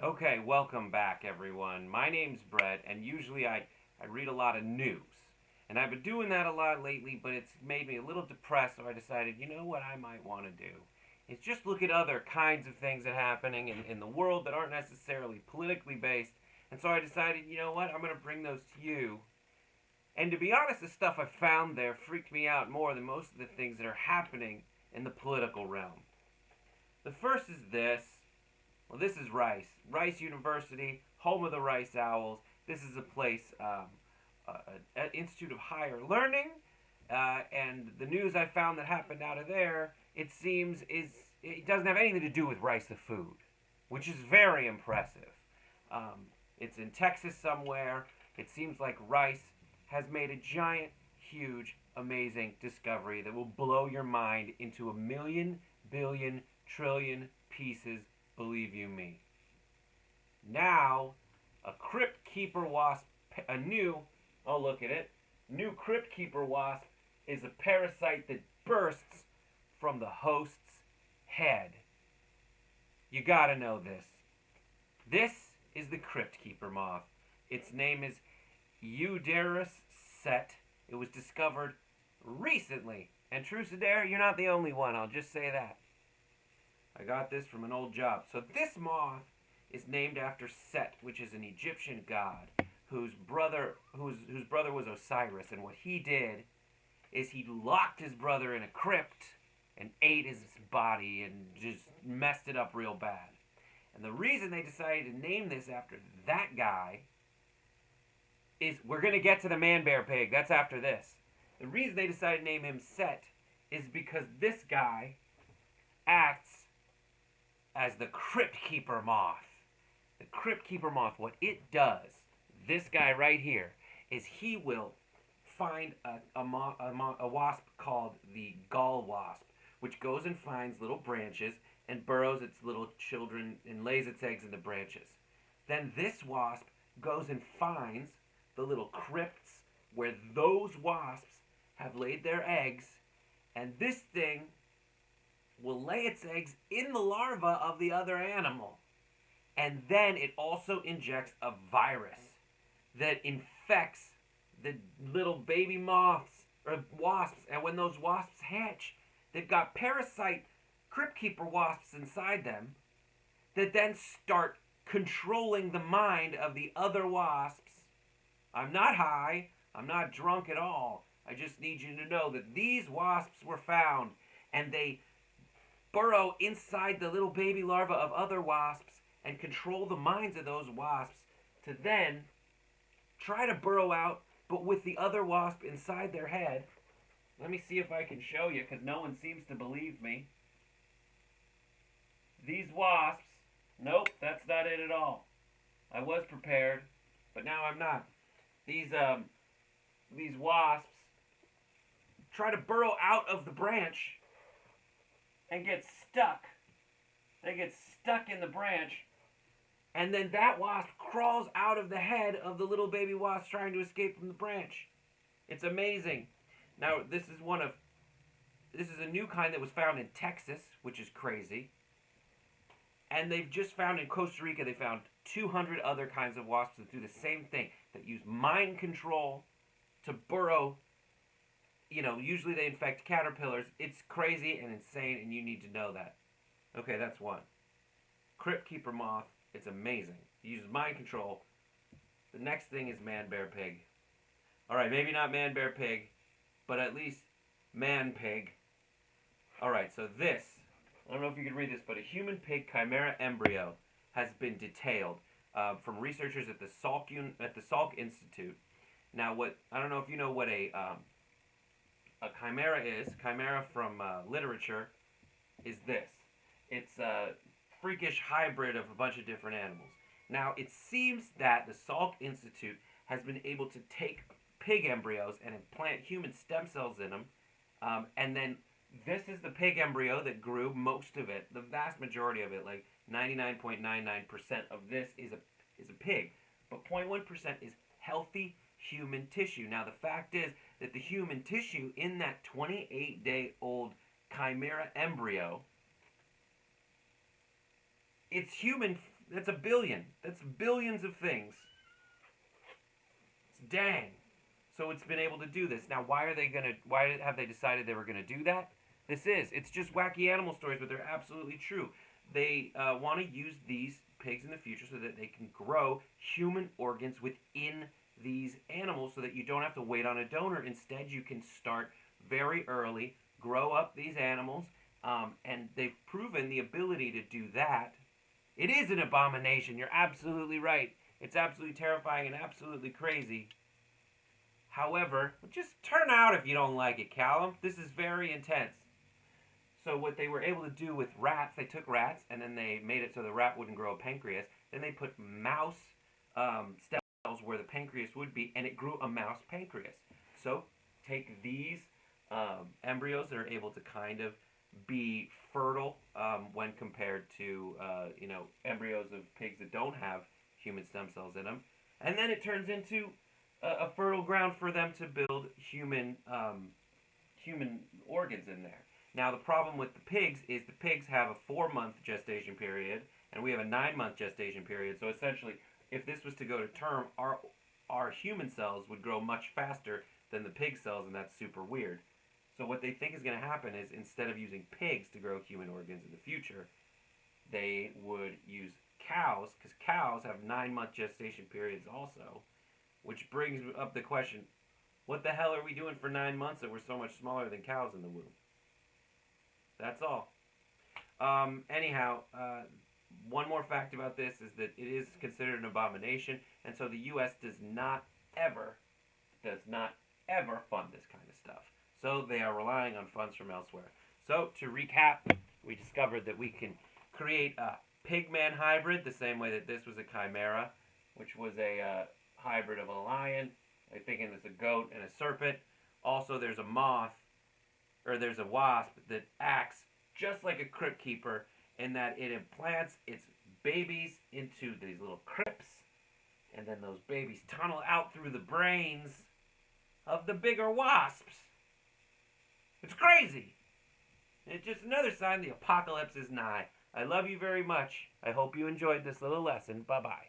Okay, welcome back, everyone. My name's Brett, and usually I read a lot of news. And I've been doing that a lot lately, but it's made me a little depressed, so I decided, you know what I might want to do? Is just look at other kinds of things that are happening in the world that aren't necessarily politically based. And so I decided, you know what, I'm going to bring those to you. And to be honest, the stuff I found there freaked me out more than most of the things that are happening in the political realm. The first is this. Well, this is Rice. Rice University, home of the Rice Owls. This is a place, an Institute of Higher Learning. And the news I found that happened out of there, it seems, it doesn't have anything to do with Rice the food, which is very impressive. It's in Texas somewhere. It seems like Rice has made a giant, huge, amazing discovery that will blow your mind into a million, billion, trillion pieces, believe you me. Now, a crypt keeper wasp, a new, oh look at it, new crypt keeper wasp is a parasite that bursts from the host's head. You gotta know this. This is the crypt keeper moth. Its name is Euderus set. It was discovered recently. And Trucidaire, you're not the only one, I'll just say that. I got this from an old job. So this moth is named after Set, which is an Egyptian god whose brother was Osiris. And what he did is he locked his brother in a crypt and ate his body and just messed it up real bad. And the reason they decided to name this after that guy is, we're going to get to the ManBearPig. That's after this. The reason they decided to name him Set is because this guy acts as the Crypt Keeper Moth. The Crypt Keeper Moth, what it does, this guy right here, is he will find a wasp called the gall wasp, which goes and finds little branches and burrows its little children and lays its eggs in the branches. Then this wasp goes and finds the little crypts where those wasps have laid their eggs, and this thing will lay its eggs in the larva of the other animal. And then it also injects a virus that infects the little baby moths or wasps. And when those wasps hatch, they've got parasite crypt keeper wasps inside them that then start controlling the mind of the other wasps. I'm not high. I'm not drunk at all. I just need you to know that these wasps were found, and they burrow inside the little baby larvae of other wasps and control the minds of those wasps to then try to burrow out, but with the other wasp inside their head. Let me see if I can show you, because no one seems to believe me. These wasps, nope, that's not it at all. I was prepared, but now I'm not. These wasps try to burrow out of the branch and get stuck. They get stuck in the branch, and then that wasp crawls out of the head of the little baby wasp trying to escape from the branch. It's amazing. Now, this is a new kind that was found in Texas, which is crazy. And they've just found in Costa Rica, they found 200 other kinds of wasps that do the same thing, that use mind control to burrow. You know, usually they infect caterpillars. It's crazy and insane, and you need to know that. Okay, that's one. Crypt Keeper Moth. It's amazing. It uses mind control. The next thing is ManBearPig. Alright, maybe not ManBearPig, but at least ManPig. Alright, so this, I don't know if you can read this, but a human pig chimera embryo has been detailed from researchers at the Salk Institute. Now, I don't know if you know what a chimera is. Chimera from literature is this. It's a freakish hybrid of a bunch of different animals. Now, it seems that the Salk Institute has been able to take pig embryos and implant human stem cells in them, and then this is the pig embryo that grew. Most of it, the vast majority of it, like 99.99% of this is a pig, but 0.1% is healthy human tissue. Now, the fact is that the human tissue in that 28-day-old chimera embryo, it's human. That's a billion. That's billions of things. It's dang. So it's been able to do this. Now, why have they decided they were gonna do that? It's just wacky animal stories, but they're absolutely true. They want to use these pigs in the future so that they can grow human organs within these animals so that you don't have to wait on a donor. Instead, you can start very early, grow up these animals, and they've proven the ability to do that. It is an abomination. You're absolutely right. It's absolutely terrifying and absolutely crazy. However, just turn out if you don't like it, Callum. This is very intense. So what they were able to do with rats, they took rats and then they made it so the rat wouldn't grow a pancreas. Then they put mouse stem cells where the pancreas would be, and it grew a mouse pancreas. So take these embryos that are able to kind of be fertile when compared to embryos of pigs that don't have human stem cells in them, and then it turns into a fertile ground for them to build human organs in there. Now, the problem with the pigs is the pigs have a 4-month gestation period, and we have a 9-month gestation period. So essentially, if this was to go to term, our human cells would grow much faster than the pig cells, and that's super weird. So what they think is going to happen is instead of using pigs to grow human organs in the future, they would use cows, because cows have 9-month gestation periods also, which brings up the question, what the hell are we doing for 9 months that we're so much smaller than cows in the womb? That's all. Anyhow, one more fact about this is that it is considered an abomination, and so the U.S. does not ever fund this kind of stuff. So they are relying on funds from elsewhere. So to recap, we discovered that we can create a pig-man hybrid the same way that this was a chimera, which was a hybrid of a lion. I think it's a goat and a serpent. Also, there's a wasp that acts just like a crypt keeper in that it implants its babies into these little crypts, and then those babies tunnel out through the brains of the bigger wasps. It's crazy. It's just another sign the apocalypse is nigh. I love you very much. I hope you enjoyed this little lesson. Bye-bye.